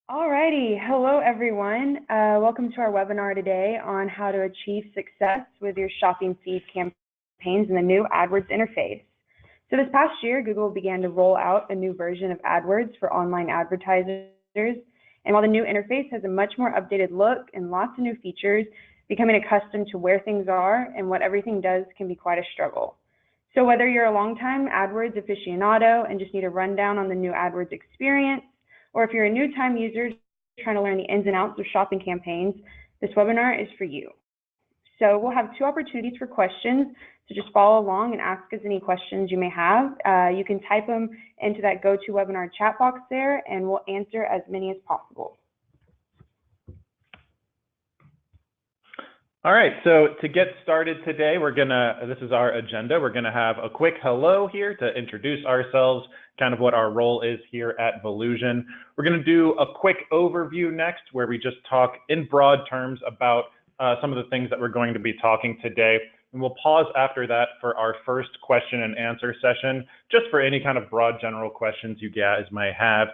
Alrighty, hello everyone. Welcome to our webinar today on how to achieve success with your shopping feed campaigns in the new AdWords interface. So this past year, Google began to roll out a new version of AdWords for online advertisers. And while the new interface has a much more updated look and lots of new features, becoming accustomed to where things are and what everything does can be quite a struggle. So whether you're a longtime AdWords aficionado and just need a rundown on the new AdWords experience, or if you're a new time user trying to learn the ins and outs of shopping campaigns, this webinar is for you. So we'll have two opportunities for questions, so just follow along and ask us any questions you may have. You can type them into that GoToWebinar chat box there, and we'll answer as many as possible. All right, so to get started today, this is our agenda. We're gonna have a quick hello here to introduce ourselves, kind of what our role is here at Volusion. We're gonna do a quick overview next, where we just talk in broad terms about some of the things that we're going to be talking today. And we'll pause after that for our first question and answer session, just for any kind of broad general questions you guys might have.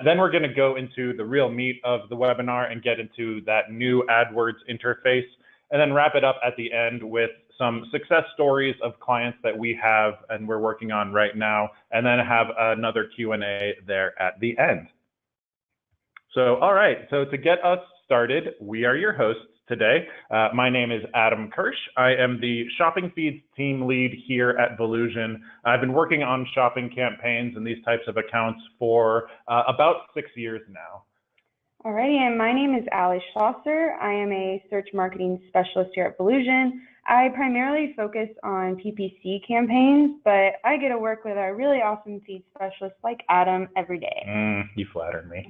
Then we're gonna go into the real meat of the webinar and get into that new AdWords interface, and then wrap it up at the end with some success stories of clients that we have and we're working on right now, and then have another Q&A there at the end. So, all right, so to get us started, we are your hosts today. My name is Adam Kirsch. I am the shopping feeds team lead here at Volusion. I've been working on shopping campaigns and these types of accounts for about 6 years now. Alrighty, and my name is Ali Schlosser. I am a search marketing specialist here at Volusion. I primarily focus on PPC campaigns, but I get to work with our really awesome feed specialists like Adam every day. You flattered me.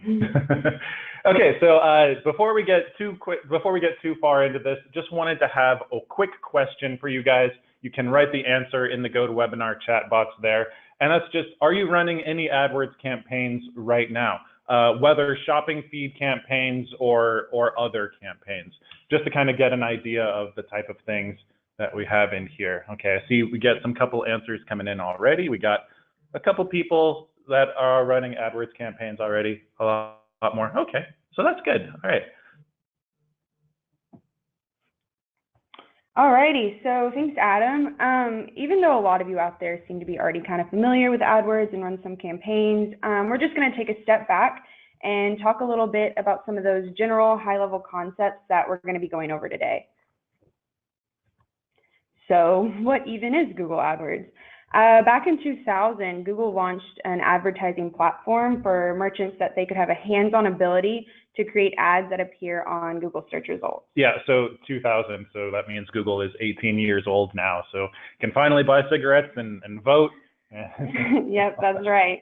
Okay, so before we get too far into this, just wanted to have a quick question for you guys. You can write the answer in the GoToWebinar chat box there, and that's just: are you running any AdWords campaigns right now? Whether shopping feed campaigns or other campaigns, just to kind of get an idea of the type of things that we have in here. Okay, I see we get some couple answers coming in already. We got a couple people that are running AdWords campaigns already, a lot more. Okay, so that's good. All right. Alrighty, so thanks, Adam. Even though a lot of you out there seem to be already kind of familiar with AdWords and run some campaigns, we're just going to take a step back and talk a little bit about some of those general high-level concepts that we're going to be going over today. So what even is Google AdWords? Back in 2000, Google launched an advertising platform for merchants that they could have a hands-on ability to create ads that appear on Google search results. Yeah, so 2000, so that means Google is 18 years old now, so can finally buy cigarettes and vote. Yep, that's right.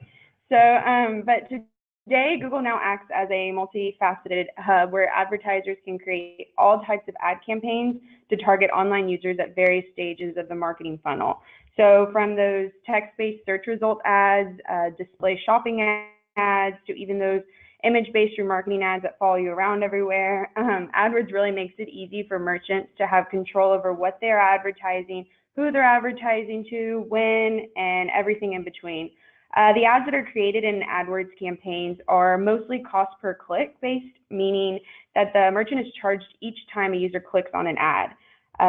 So, but today, Google now acts as a multifaceted hub where advertisers can create all types of ad campaigns to target online users at various stages of the marketing funnel. So from those text-based search result ads, display shopping ads, to even those image-based remarketing ads that follow you around everywhere. AdWords really makes it easy for merchants to have control over what they're advertising, who they're advertising to, when, and everything in between. The ads that are created in AdWords campaigns are mostly cost per click based, meaning that the merchant is charged each time a user clicks on an ad.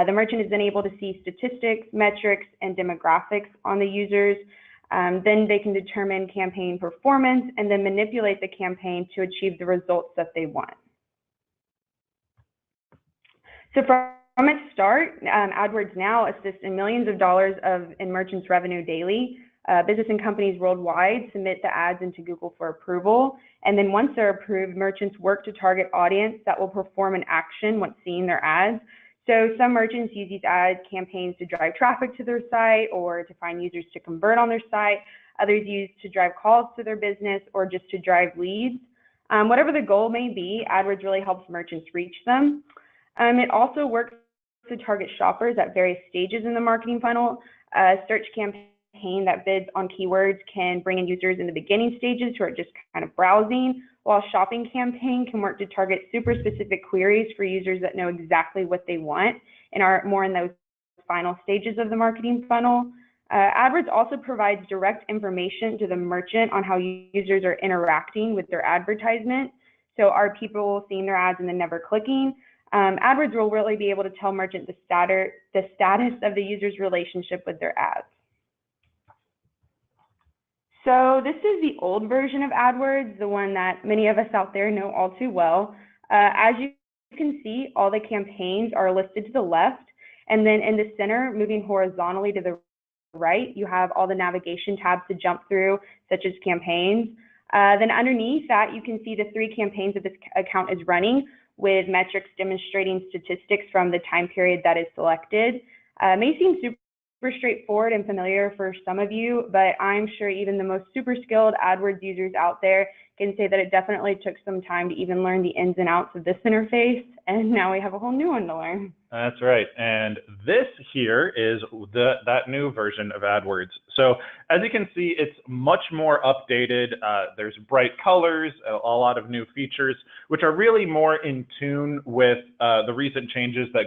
The merchant is then able to see statistics, metrics, and demographics on the users. Then they can determine campaign performance and then manipulate the campaign to achieve the results that they want. So from its start, AdWords now assists in millions of dollars in merchants' revenue daily. Business and companies worldwide submit the ads into Google for approval. And then once they're approved, merchants work to target audience that will perform an action once seeing their ads. So some merchants use these ad campaigns to drive traffic to their site or to find users to convert on their site. Others use to drive calls to their business or just to drive leads. Whatever the goal may be, AdWords really helps merchants reach them. It also works to target shoppers at various stages in the marketing funnel. A search campaign that bids on keywords can bring in users in the beginning stages who are just kind of browsing, while a shopping campaign can work to target super specific queries for users that know exactly what they want and are more in those final stages of the marketing funnel. AdWords also provides direct information to the merchant on how users are interacting with their advertisement. So are people seeing their ads and then never clicking? AdWords will really be able to tell merchant the status of the user's relationship with their ads. So this is the old version of AdWords, the one that many of us out there know all too well. As you can see, all the campaigns are listed to the left, and then in the center, moving horizontally to the right, you have all the navigation tabs to jump through, such as campaigns. Then underneath that, you can see the 3 campaigns that this account is running, with metrics demonstrating statistics from the time period that is selected. It may seem super straightforward and familiar for some of you, but I'm sure even the most super skilled AdWords users out there can say that it definitely took some time to even learn the ins and outs of this interface, and now we have a whole new one to learn. That's right, and this here is that new version of AdWords. So as you can see, it's much more updated. There's bright colors, a lot of new features, which are really more in tune with the recent changes that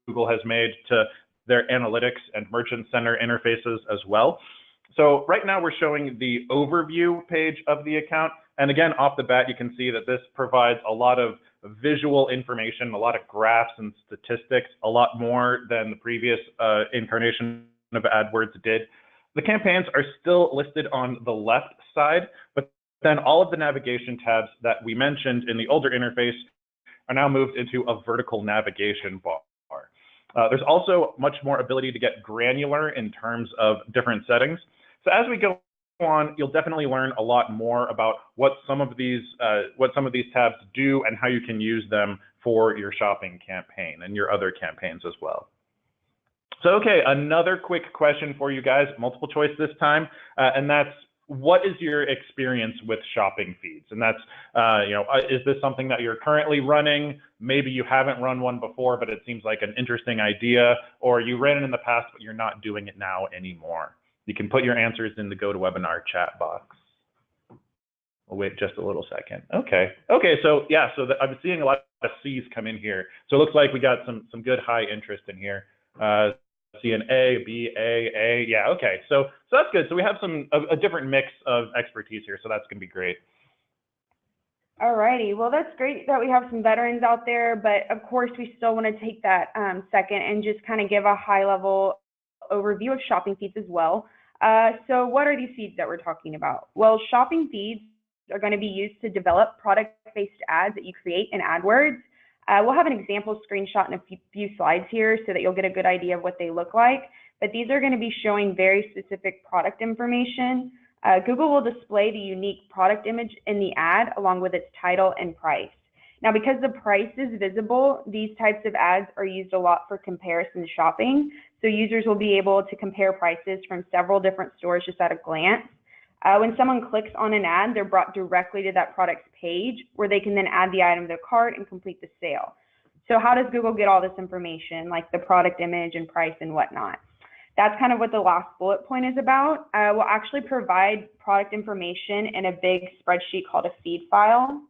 Google has made to their analytics and merchant center interfaces as well. So right now we're showing the overview page of the account. And again, off the bat, you can see that this provides a lot of visual information, a lot of graphs and statistics, a lot more than the previous incarnation of AdWords did. The campaigns are still listed on the left side, but then all of the navigation tabs that we mentioned in the older interface are now moved into a vertical navigation bar. There's also much more ability to get granular in terms of different settings. So as we go on, you'll definitely learn a lot more about what some of these tabs do and how you can use them for your shopping campaign and your other campaigns as well. So, okay, another quick question for you guys, multiple choice this time, and that's, what is your experience with shopping feeds? And that's, is this something that you're currently running? Maybe you haven't run one before, but it seems like an interesting idea, or you ran it in the past, but you're not doing it now anymore. You can put your answers in the GoToWebinar chat box. We'll wait just a little second. Okay, so yeah, so I'm seeing a lot of C's come in here. So it looks like we got some good high interest in here. See an A, B, A, yeah, okay. So that's good. So we have a different mix of expertise here, so that's gonna be great. Alrighty, well, that's great that we have some veterans out there, but of course we still wanna take that second and just kind of give a high level overview of shopping feeds as well. So what are these feeds that we're talking about? Well, shopping feeds are gonna be used to develop product-based ads that you create in AdWords. We'll have an example screenshot in a few slides here so that you'll get a good idea of what they look like, but these are going to be showing very specific product information. Google will display the unique product image in the ad along with its title and price. Now, because the price is visible, these types of ads are used a lot for comparison shopping, so users will be able to compare prices from several different stores just at a glance. When someone clicks on an ad, they're brought directly to that product's page where they can then add the item to their cart and complete the sale. So how does Google get all this information, like the product image and price and whatnot? That's kind of what the last bullet point is about. We'll actually provide product information in a big spreadsheet called a feed file.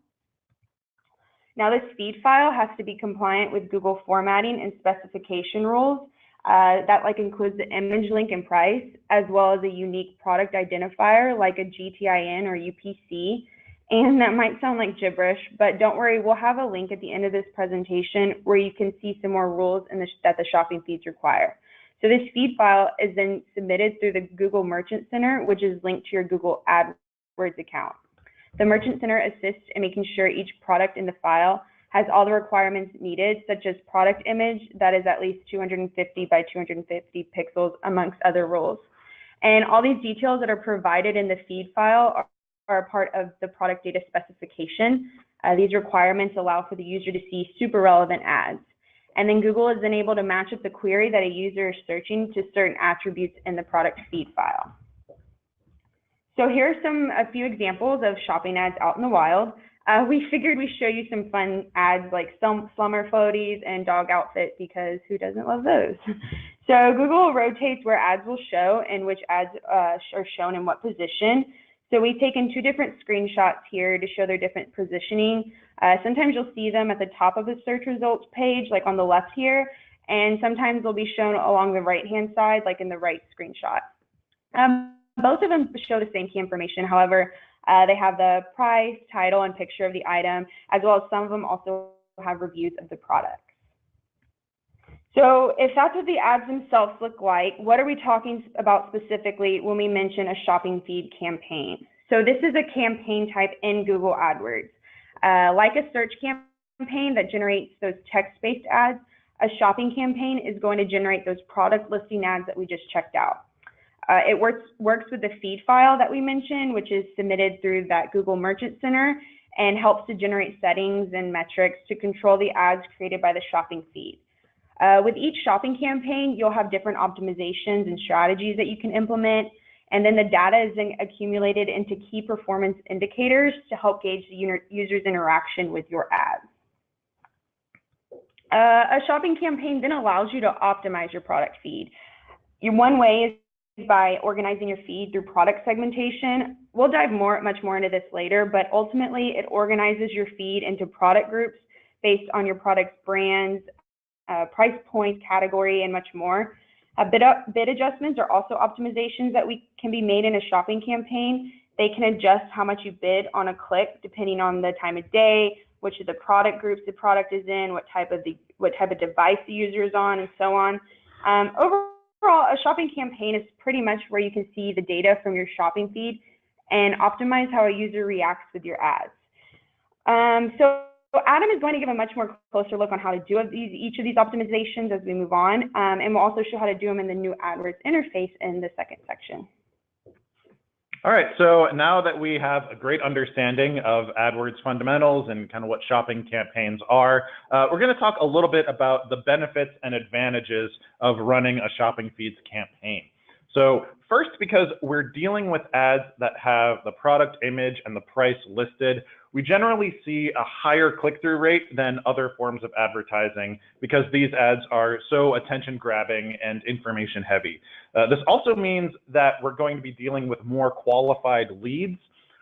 Now, this feed file has to be compliant with Google formatting and specification rules. That includes the image link and price, as well as a unique product identifier like a GTIN or UPC. And that might sound like gibberish, but don't worry, we'll have a link at the end of this presentation where you can see some more rules that the shopping feeds require. So this feed file is then submitted through the Google Merchant Center, which is linked to your Google AdWords account. The Merchant Center assists in making sure each product in the file has all the requirements needed, such as product image that is at least 250 by 250 pixels, amongst other rules. And all these details that are provided in the feed file are a part of the product data specification. These requirements allow for the user to see super relevant ads. And then Google is then able to match up the query that a user is searching to certain attributes in the product feed file. So here are a few examples of shopping ads out in the wild. We figured we'd show you some fun ads like some slumber floaties and dog outfit, because who doesn't love those? So Google rotates where ads will show and which ads are shown in what position. So we've taken 2 different screenshots here to show their different positioning. Sometimes you'll see them at the top of the search results page, like on the left here, and sometimes they'll be shown along the right-hand side, like in the right screenshot. Both of them show the same key information. However, They have the price, title, and picture of the item, as well as some of them also have reviews of the products. So if that's what the ads themselves look like, what are we talking about specifically when we mention a shopping feed campaign? So this is a campaign type in Google AdWords. Like a search campaign that generates those text-based ads, a shopping campaign is going to generate those product listing ads that we just checked out. It works with the feed file that we mentioned, which is submitted through that Google Merchant Center, and helps to generate settings and metrics to control the ads created by the shopping feed. With each shopping campaign, you'll have different optimizations and strategies that you can implement, and then the data is then accumulated into key performance indicators to help gauge the user's interaction with your ads. A shopping campaign then allows you to optimize your product feed. One way is by organizing your feed through product segmentation. We'll dive much more into this later, but ultimately it organizes your feed into product groups based on your product's brands, price point, category, and much more. Bid adjustments are also optimizations that can be made in a shopping campaign. They can adjust how much you bid on a click depending on the time of day, which of the product groups the product is in, what type of device the user is on, and so on. Overall, a shopping campaign is pretty much where you can see the data from your shopping feed and optimize how a user reacts with your ads. So Adam is going to give a much more closer look on how to do each of these optimizations as we move on, and we'll also show how to do them in the new AdWords interface in the second section. All right, so now that we have a great understanding of AdWords fundamentals and kind of what shopping campaigns are, we're going to talk a little bit about the benefits and advantages of running a shopping feeds campaign. So first, because we're dealing with ads that have the product image and the price listed, we generally see a higher click-through rate than other forms of advertising because these ads are so attention-grabbing and information-heavy. This also means that we're going to be dealing with more qualified leads.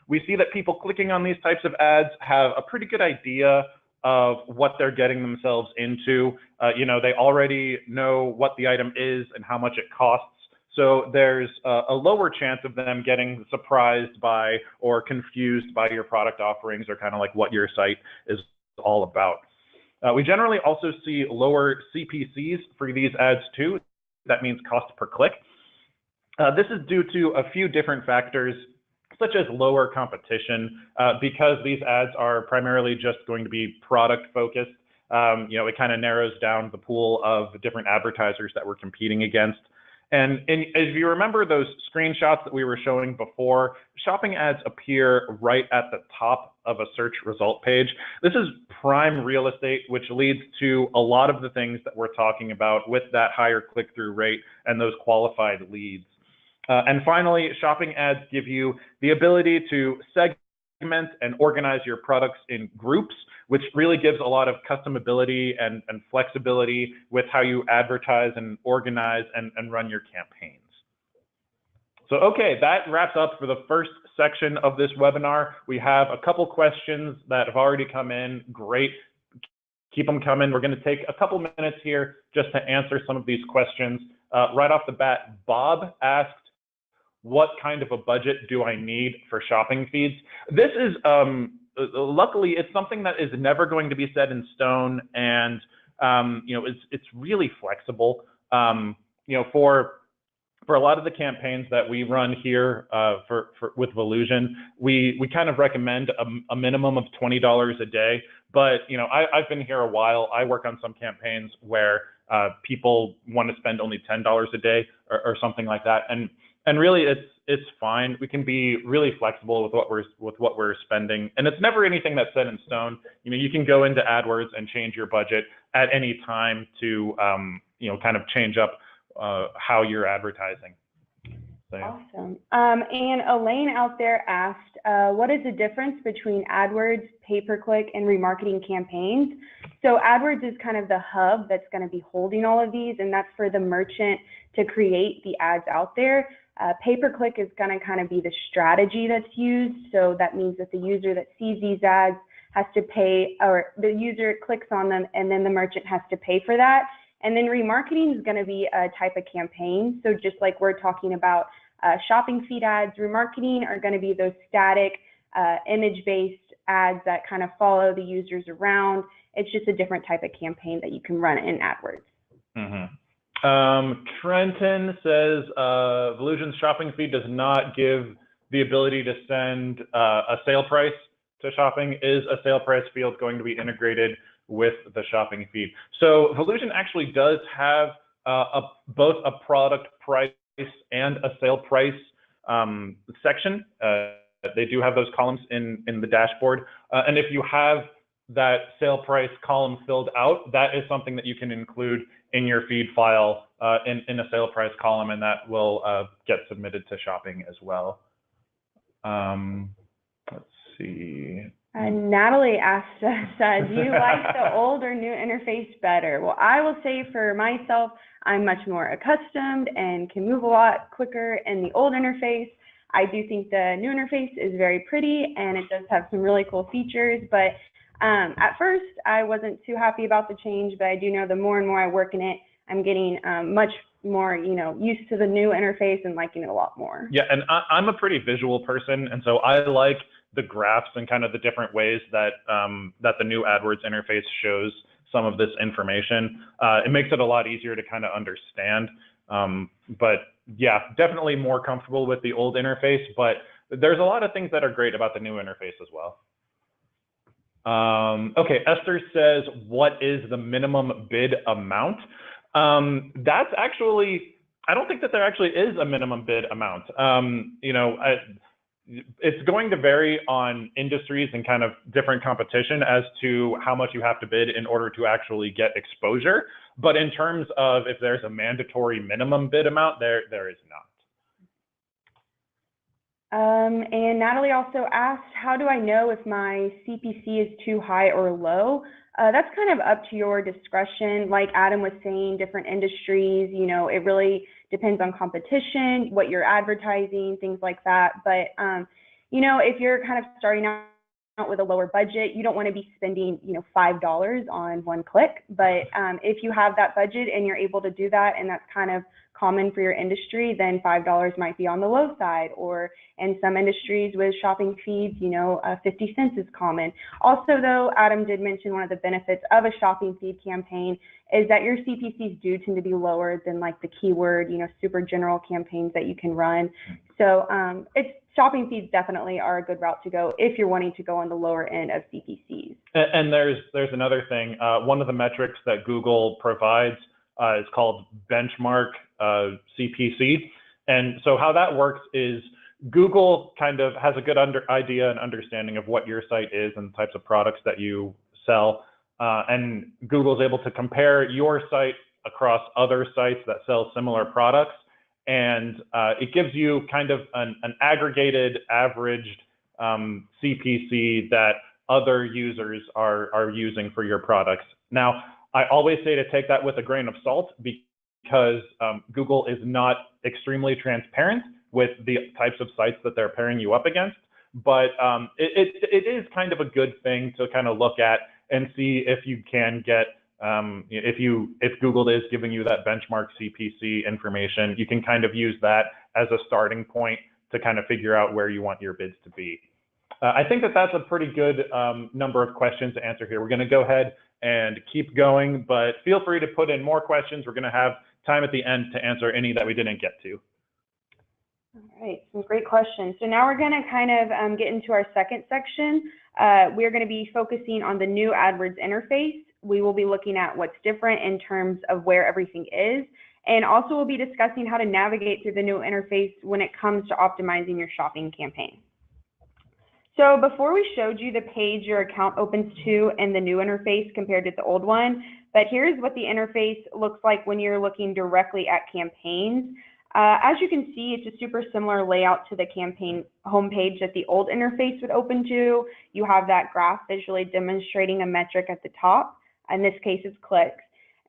We see that people clicking on these types of ads have a pretty good idea of what they're getting themselves into. They already know what the item is and how much it costs. So there's a lower chance of them getting surprised by or confused by your product offerings or kind of like what your site is all about. We generally also see lower CPCs for these ads too. That means cost per click. This is due to a few different factors, such as lower competition, because these ads are primarily just going to be product focused. It kind of narrows down the pool of different advertisers that we're competing against. And if you remember those screenshots that we were showing before, shopping ads appear right at the top of a search result page. This is prime real estate, which leads to a lot of the things that we're talking about with that higher click-through rate and those qualified leads. And finally, shopping ads give you the ability to segment and organize your products in groups, which really gives a lot of customability and flexibility with how you advertise and organize and run your campaigns. So, okay, that wraps up for the first section of this webinar. We have a couple questions that have already come in. Great. Keep them coming. We're going to take a couple minutes here just to answer some of these questions. Right off the bat, Bob asked, what kind of a budget do I need for shopping feeds? This is, luckily, it's something that is never going to be set in stone, and it's really flexible. For a lot of the campaigns that we run here with Volusion, we kind of recommend a minimum of $20 a day. But I've been here a while. I work on some campaigns where people want to spend only $10 a day or something like that, and really it's fine. We can be really flexible with what we're spending, and it's never anything that's set in stone. You can go into AdWords and change your budget at any time to kind of change up how you're advertising. So, yeah. Awesome. And Elaine out there asked, what is the difference between AdWords, pay-per-click, and remarketing campaigns? So AdWords is kind of the hub that's going to be holding all of these, and that's for the merchant to create the ads out there. Pay-per-click is going to kind of be the strategy that's used. So that means that the user that sees these ads has to pay, or the user clicks on them, and then the merchant has to pay for that. And then remarketing is going to be a type of campaign. So just like we're talking about shopping feed ads, remarketing are going to be those static image-based ads that kind of follow the users around. It's just a different type of campaign that you can run in AdWords. Trenton says Volusion's shopping feed does not give the ability to send a sale price to shopping. Is a sale price field going to be integrated with the shopping feed? So Volusion actually does have both a product price and a sale price section. They do have those columns in the dashboard. And if you have that sale price column filled out, that is something that you can include in your feed file in a sale price column, and that will get submitted to shopping as well. Let's see. Natalie asked us, do you like the old or new interface better? Well, I will say for myself, I'm much more accustomed and can move a lot quicker in the old interface. I do think the new interface is very pretty and it does have some really cool features, but at first I wasn't too happy about the change, but I do know the more and more I work in it, I'm getting much more, used to the new interface and liking it a lot more. Yeah, and I'm a pretty visual person, and so I like the graphs and kind of the different ways that that the new AdWords interface shows some of this information. It makes it a lot easier to kind of understand. But yeah, definitely more comfortable with the old interface, but there's a lot of things that are great about the new interface as well. Okay, Esther says, what is the minimum bid amount? That's actually, I don't think that there actually is a minimum bid amount. It's going to vary on industries and kind of different competition as to how much you have to bid in order to actually get exposure. But in terms of if there's a mandatory minimum bid amount, there is not. And Natalie also asked, how do I know if my CPC is too high or low? That's kind of up to your discretion. Like Adam was saying, different industries, it really depends on competition, what you're advertising, things like that. But, if you're kind of starting out with a lower budget, you don't want to be spending, $5 on one click. But if you have that budget and you're able to do that, and that's kind of common for your industry, then $5 might be on the low side. Or in some industries with shopping feeds, 50 cents is common. Also, though, Adam did mention one of the benefits of a shopping feed campaign is that your CPCs do tend to be lower than like the keyword, super general campaigns that you can run. So shopping feeds definitely are a good route to go if you're wanting to go on the lower end of CPCs. And there's another thing. One of the metrics that Google provides is called benchmark CPC. And so how that works is Google kind of has a good idea and understanding of what your site is and the types of products that you sell. And Google's able to compare your site across other sites that sell similar products. And it gives you kind of an aggregated, averaged CPC that other users are using for your products. Now, I always say to take that with a grain of salt because Google is not extremely transparent with the types of sites that they're pairing you up against. But it is kind of a good thing to kind of look at and see if you can get, if Google is giving you that benchmark CPC information, you can kind of use that as a starting point to kind of figure out where you want your bids to be. I think that that's a pretty good number of questions to answer here. We're going to go ahead and keep going, but feel free to put in more questions. We're going to have time at the end to answer any that we didn't get to. All right, some great questions. So now we're going to kind of get into our second section. We're going to be focusing on the new AdWords interface. We will be looking at what's different in terms of where everything is. And also we'll be discussing how to navigate through the new interface when it comes to optimizing your shopping campaign. So before we showed you the page your account opens to in the new interface compared to the old one, but here's what the interface looks like when you're looking directly at campaigns. As you can see, it's a super similar layout to the campaign homepage that the old interface would open to. You have that graph visually demonstrating a metric at the top. In this case, it's clicks.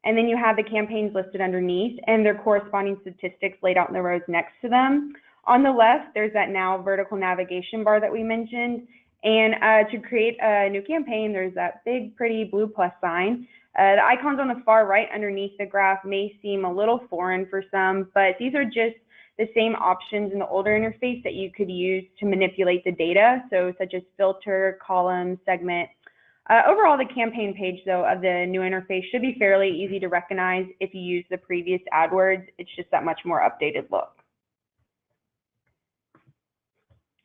And then you have the campaigns listed underneath and their corresponding statistics laid out in the rows next to them. On the left, there's that now vertical navigation bar that we mentioned. And to create a new campaign, there's that big, pretty blue plus sign. The icons on the far right underneath the graph may seem a little foreign for some, but these are just the same options in the older interface that you could use to manipulate the data, so such as filter, column, segment. Overall, the campaign page, though, of the new interface should be fairly easy to recognize if you use the previous AdWords. It's just that much more updated look.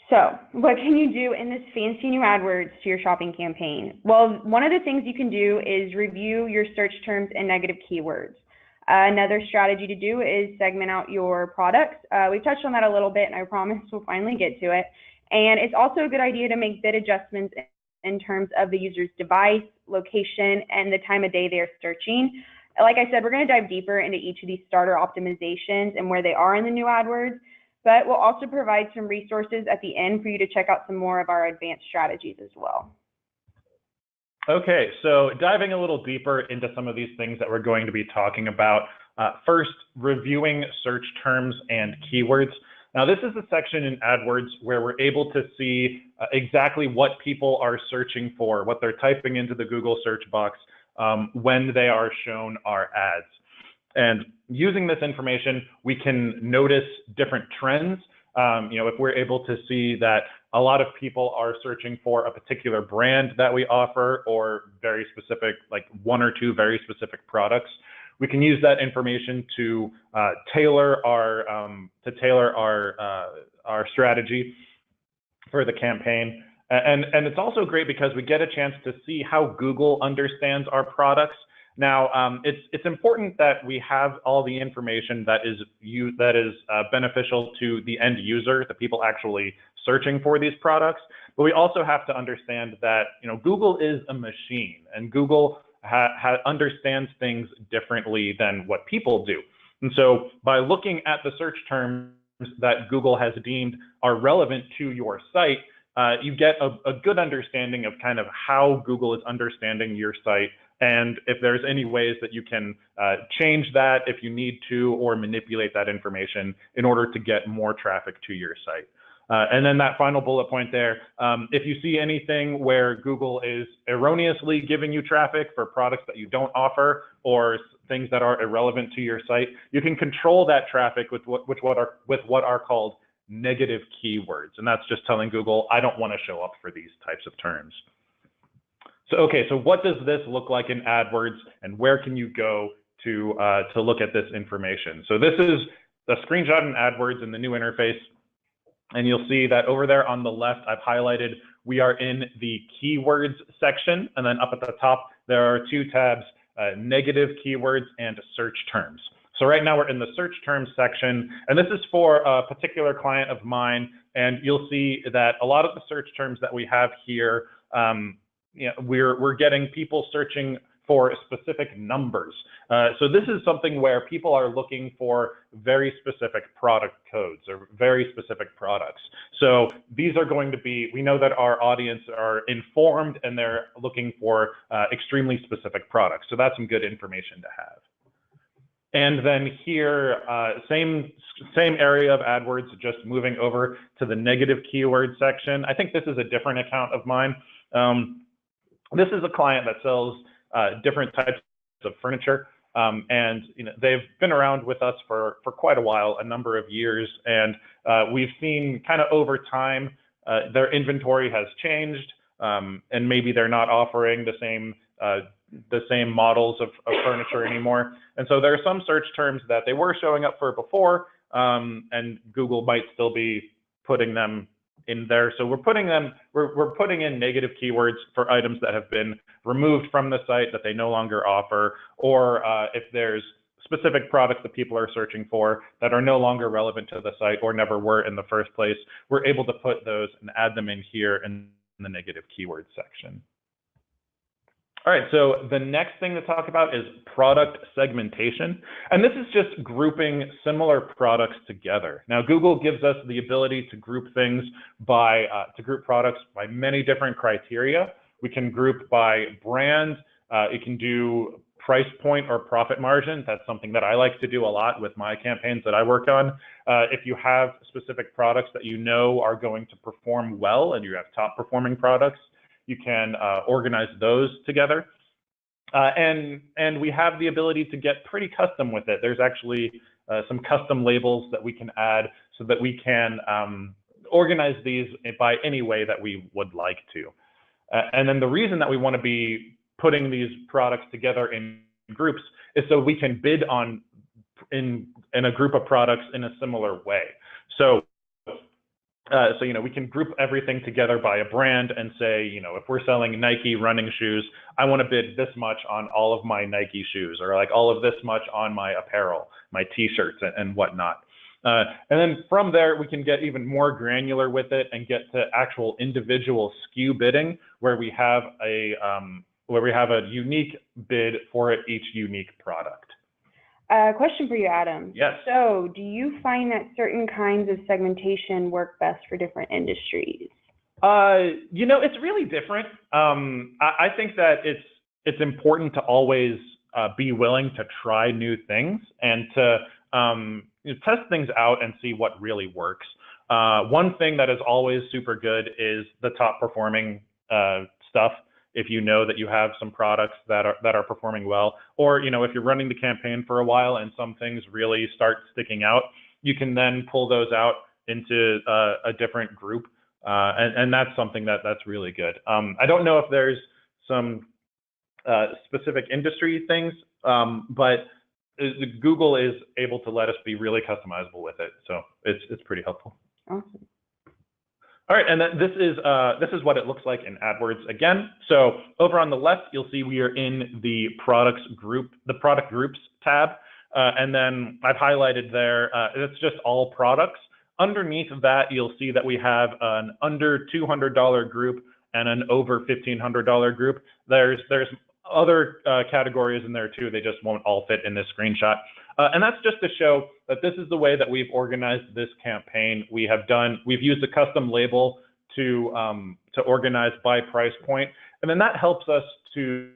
So what can you do in this fancy new AdWords to your shopping campaign? Well, one of the things you can do is review your search terms and negative keywords. Another strategy to do is segment out your products. We've touched on that a little bit, and I promise we'll finally get to it. And it's also a good idea to make bid adjustments in terms of the user's device, location, and the time of day they are searching. Like I said, we're going to dive deeper into each of these starter optimizations and where they are in the new AdWords, but we'll also provide some resources at the end for you to check out some more of our advanced strategies as well. Okay, so diving a little deeper into some of these things that we're going to be talking about. First, reviewing search terms and keywords. Now, this is the section in AdWords where we're able to see exactly what people are searching for, what they're typing into the Google search box when they are shown our ads. And using this information, we can notice different trends. If we're able to see that a lot of people are searching for a particular brand that we offer, or very specific, like one or two very specific products, we can use that information to tailor our strategy for the campaign. And it's also great because we get a chance to see how Google understands our products. Now, it's important that we have all the information that is beneficial to the end user, the people actually searching for these products. But we also have to understand that Google is a machine, and Google understands things differently than what people do. And so by looking at the search terms that Google has deemed are relevant to your site, you get a good understanding of kind of how Google is understanding your site, and if there's any ways that you can change that if you need to, or manipulate that information in order to get more traffic to your site. And then that final bullet point there, if you see anything where Google is erroneously giving you traffic for products that you don't offer, or things that are irrelevant to your site, you can control that traffic with what are called negative keywords. And that's just telling Google, I don't want to show up for these types of terms. So, okay, so what does this look like in AdWords, and where can you go to look at this information? So this is the screenshot in AdWords in the new interface. And you'll see that over there on the left, I've highlighted, we are in the keywords section. And then up at the top, there are two tabs, negative keywords and search terms. So right now we're in the search terms section, and this is for a particular client of mine. And you'll see that a lot of the search terms that we have here, we're getting people searching for specific numbers. So this is something where people are looking for very specific product codes or very specific products. So these are going to be, we know that our audience are informed and they're looking for extremely specific products. So that's some good information to have. And then here, same area of AdWords, just moving over to the negative keyword section. I think this is a different account of mine. This is a client that sells different types of furniture, and they've been around with us for quite a while, a number of years, and we've seen kind of over time their inventory has changed, and maybe they're not offering the same models of furniture anymore. And so there are some search terms that they were showing up for before, and Google might still be putting them in there. So we're putting in negative keywords for items that have been removed from the site that they no longer offer, or if there's specific products that people are searching for that are no longer relevant to the site or never were in the first place, we're able to put those and add them in here in the negative keyword section. All right, so the next thing to talk about is product segmentation. And this is just grouping similar products together. Now, Google gives us the ability to group things by, group products by many different criteria. We can group by brand. It can do price point or profit margin. That's something that I like to do a lot with my campaigns that I work on. If you have specific products that you know are going to perform well and you have top performing products, you can organize those together. And we have the ability to get pretty custom with it. There's actually some custom labels that we can add so that we can organize these by any way that we would like to. And then the reason that we want to be putting these products together in groups is so we can bid on in a group of products in a similar way. So we can group everything together by a brand and say, if we're selling Nike running shoes, I want to bid this much on all of my Nike shoes, or like all of this much on my apparel, my t-shirts and whatnot. And then from there, we can get even more granular with it and get to actual individual SKU bidding, where we have a unique bid for each unique product. Question for you, Adam. Yes. So do you find that certain kinds of segmentation work best for different industries? It's really different. I think that it's important to always be willing to try new things and to test things out and see what really works. One thing that is always super good is the top performing stuff. If you know that you have some products that are performing well, or if you're running the campaign for a while and some things really start sticking out, you can then pull those out into a different group, and that's something that's really good. I don't know if there's some specific industry things, but Google is able to let us be really customizable with it, so it's pretty helpful. Awesome. All right, and then this is what it looks like in AdWords again. So over on the left, you'll see we are in the product groups tab, and then I've highlighted there. It's just all products. Underneath that, you'll see that we have an under $200 group and an over $1,500 group. There's other categories in there too. They just won't all fit in this screenshot. And that's just to show that this is the way that we've organized this campaign. We've used a custom label to organize by price point, and then that helps us to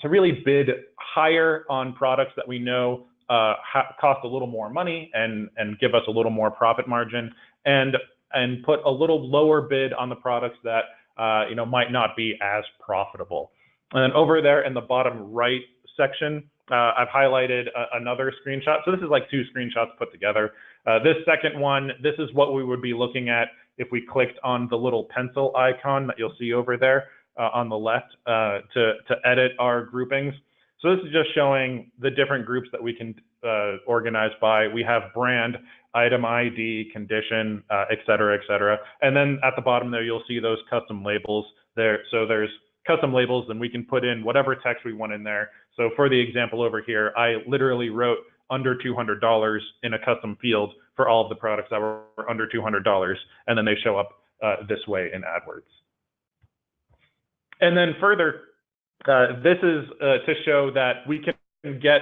really bid higher on products that we know cost a little more money and give us a little more profit margin, and put a little lower bid on the products that might not be as profitable. And then over there in the bottom right section, I've highlighted another screenshot. So this is like two screenshots put together. This second one, this is what we would be looking at if we clicked on the little pencil icon that you'll see over there on the left to edit our groupings. So this is just showing the different groups that we can organize by. We have brand, item ID, condition, et cetera, et cetera. And then at the bottom there, you'll see those custom labels there. So there's custom labels, and we can put in whatever text we want in there. So for the example over here, I literally wrote under $200 in a custom field for all of the products that were under $200, and then they show up this way in AdWords. And then further, this is to show that we can get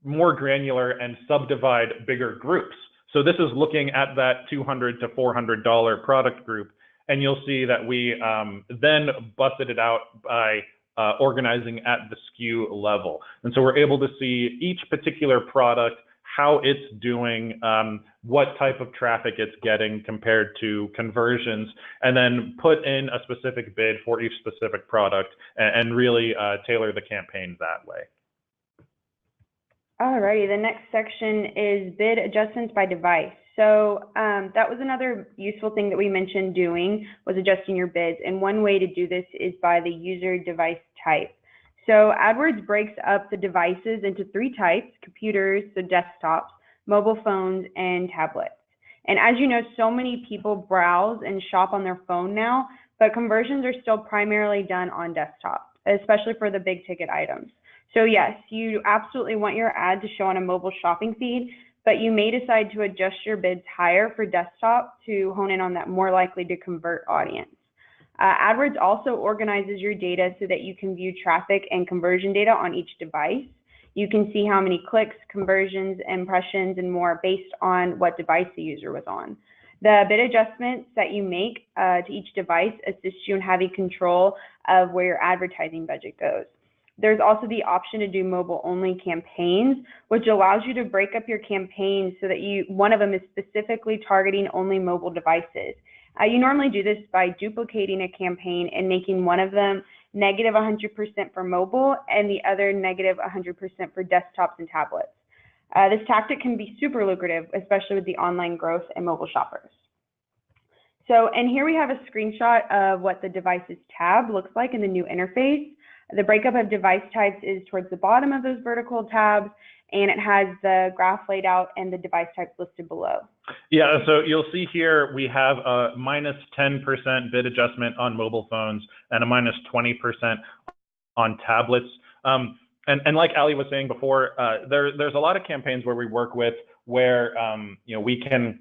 more granular and subdivide bigger groups. So this is looking at that $200 to $400 product group, and you'll see that we then busted it out by organizing at the SKU level. And so we're able to see each particular product, how it's doing, what type of traffic it's getting compared to conversions, and then put in a specific bid for each specific product and really tailor the campaign that way. Alrighty, the next section is bid adjustments by device. So that was another useful thing that we mentioned doing, was adjusting your bids. And one way to do this is by the user device type. So AdWords breaks up the devices into 3 types: computers, so desktops, mobile phones, and tablets. And as you know, so many people browse and shop on their phone now, but conversions are still primarily done on desktop, especially for the big ticket items. So yes, you absolutely want your ad to show on a mobile shopping feed, but you may decide to adjust your bids higher for desktop to hone in on that more likely to convert audience. AdWords also organizes your data so that you can view traffic and conversion data on each device. You can see how many clicks, conversions, impressions, and more based on what device the user was on. The bid adjustments that you make to each device assist you in having control of where your advertising budget goes. There's also the option to do mobile-only campaigns, which allows you to break up your campaigns so that one of them is specifically targeting only mobile devices. You normally do this by duplicating a campaign and making one of them -100% for mobile and the other -100% for desktops and tablets. This tactic can be super lucrative, especially with the online growth and mobile shoppers. So, and here we have a screenshot of what the devices tab looks like in the new interface. The breakup of device types is towards the bottom of those vertical tabs, and it has the graph laid out and the device types listed below. Yeah, so you'll see here we have a minus 10% bid adjustment on mobile phones and a minus 20% on tablets. And like Ali was saying before, there's a lot of campaigns where we work with where we can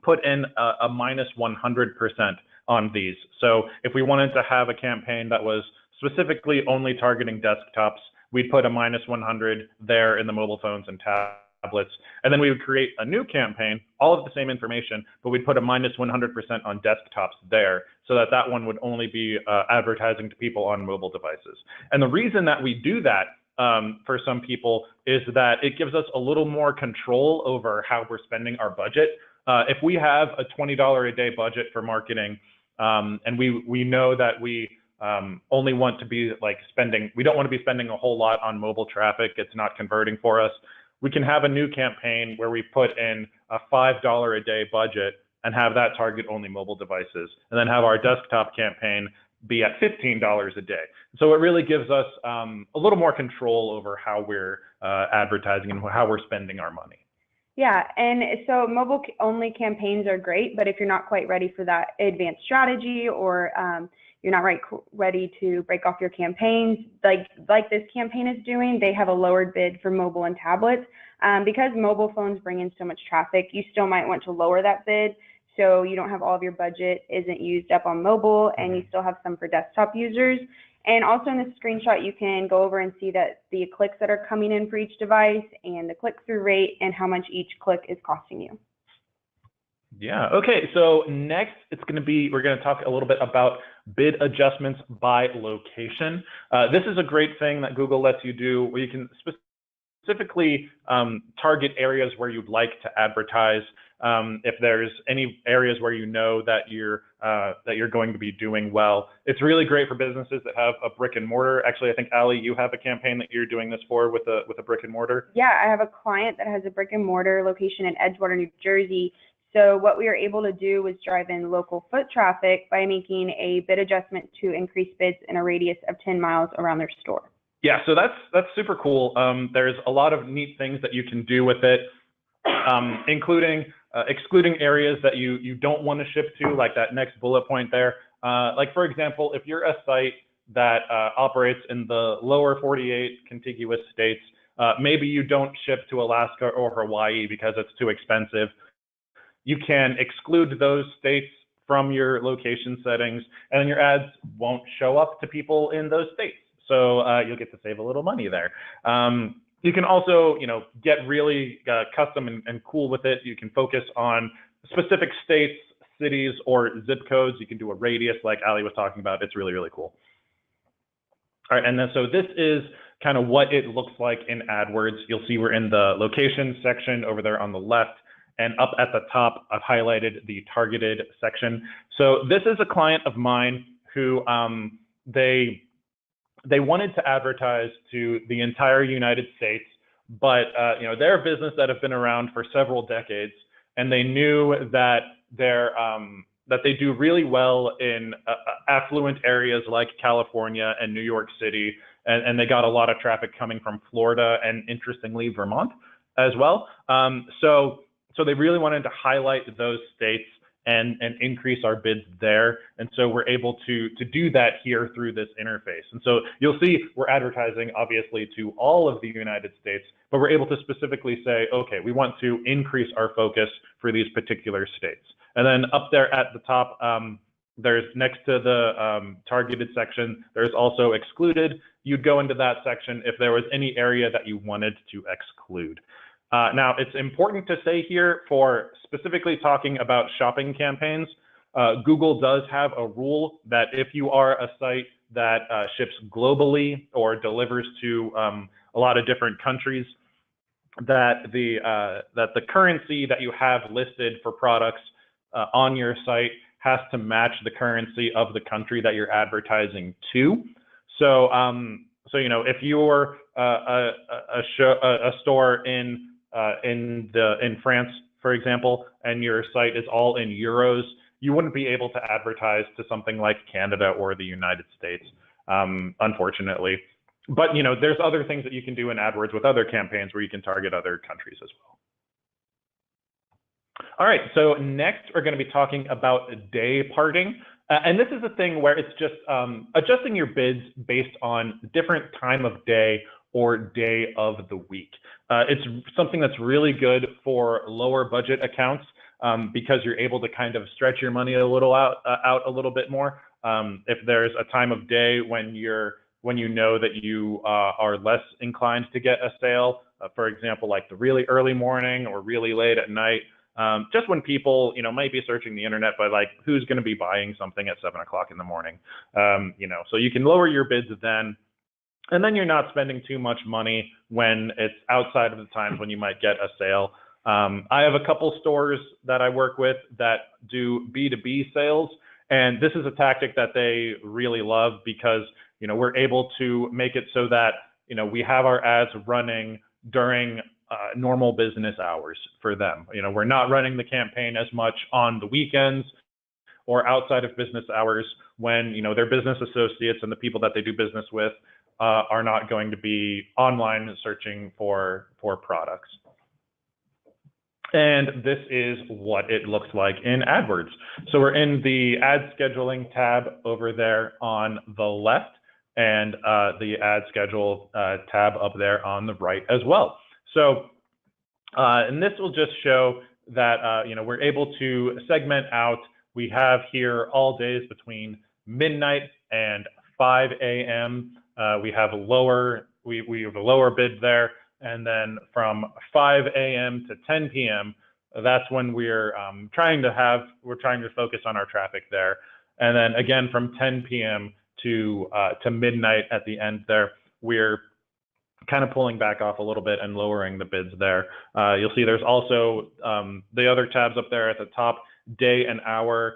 put in a minus 100% on these. So if we wanted to have a campaign that was specifically only targeting desktops, we'd put a minus 100 there in the mobile phones and tablets. And then we would create a new campaign, all of the same information, but we'd put a minus 100% on desktops there so that that one would only be advertising to people on mobile devices. And the reason that we do that for some people is that it gives us a little more control over how we're spending our budget. If we have a $20 a day budget for marketing, and we know that we only want to be we don't want to be spending a whole lot on mobile traffic, it's not converting for us, we can have a new campaign where we put in a $5 a day budget and have that target only mobile devices, and then have our desktop campaign be at $15 a day. So it really gives us a little more control over how we're advertising and how we're spending our money. Yeah, and so mobile only campaigns are great, but if you're not quite ready for that advanced strategy, or you're not ready to break off your campaigns, like this campaign is doing, they have a lowered bid for mobile and tablets. Because mobile phones bring in so much traffic, you still might want to lower that bid so you don't have all of your budget isn't used up on mobile, and you still have some for desktop users. And also in this screenshot, you can go over and see that the clicks that are coming in for each device and the click-through rate and how much each click is costing you. Yeah, okay, so next we're going to talk a little bit about bid adjustments by location. This is a great thing that Google lets you do where you can specifically target areas where you'd like to advertise. If there's any areas where you know that you're going to be doing well. It's really great for businesses that have a brick and mortar. Actually, I think Ali, you have a campaign that you're doing this for with a brick and mortar. Yeah, I have a client that has a brick and mortar location in Edgewater, New Jersey. So what we were able to do was drive in local foot traffic by making a bid adjustment to increase bids in a radius of 10 miles around their store. Yeah, so that's super cool. There's a lot of neat things that you can do with it, including excluding areas that you don't want to ship to, like that next bullet point there. Like for example, if you're a site that operates in the lower 48 contiguous states, maybe you don't ship to Alaska or Hawaii because it's too expensive. You can exclude those states from your location settings, and then your ads won't show up to people in those states. So you'll get to save a little money there. You can also, get really custom and cool with it. You can focus on specific states, cities, or zip codes. You can do a radius like Ali was talking about. It's really, really cool. All right, and then so this is kind of what it looks like in AdWords. You'll see we're in the location section over there on the left, and up at the top, I've highlighted the targeted section. So this is a client of mine who they wanted to advertise to the entire United States, but they're a business that have been around for several decades, and they knew that that they do really well in affluent areas like California and New York City, and they got a lot of traffic coming from Florida and, interestingly, Vermont as well. So they really wanted to highlight those states and increase our bids there. And so we're able to do that here through this interface. And so you'll see we're advertising obviously to all of the United States, but we're able to specifically say, okay, we want to increase our focus for these particular states. And then up there at the top, there's next to the targeted section, there's also excluded. You'd go into that section if there was any area that you wanted to exclude. Now, it's important to say here, for specifically talking about shopping campaigns, Google does have a rule that if you are a site that ships globally or delivers to a lot of different countries, that the currency that you have listed for products on your site has to match the currency of the country that you're advertising to. So, if you're a store in in France, for example, and your site is all in euros, you wouldn't be able to advertise to something like Canada or the United States, unfortunately. But there's other things that you can do in AdWords with other campaigns where you can target other countries as well. All right, so next we're going to be talking about day parting. And this is a thing where it's just adjusting your bids based on different time of day or day of the week. It's something that's really good for lower budget accounts because you're able to kind of stretch your money a little out a little bit more. If there's a time of day when you know that you are less inclined to get a sale, for example, like the really early morning or really late at night, just when people, might be searching the internet, but like who's going to be buying something at 7 o'clock in the morning, so you can lower your bids then, and then you're not spending too much money when it's outside of the times when you might get a sale. I have a couple stores that I work with that do B2B sales, and this is a tactic that they really love because, we're able to make it so that, we have our ads running during normal business hours for them. We're not running the campaign as much on the weekends or outside of business hours when, their business associates and the people that they do business with are not going to be online searching for products. And this is what it looks like in AdWords. So we're in the ad scheduling tab over there on the left, and the ad schedule tab up there on the right as well. So, and this will just show that, we're able to segment out. We have here all days between midnight and 5 a.m. We have a lower bid there. And then from 5 a.m. to 10 p.m., that's when we're trying to focus on our traffic there. And then again, from 10 p.m. to midnight at the end there, we're kind of pulling back off a little bit and lowering the bids there. You'll see there's also the other tabs up there at the top, day and hour,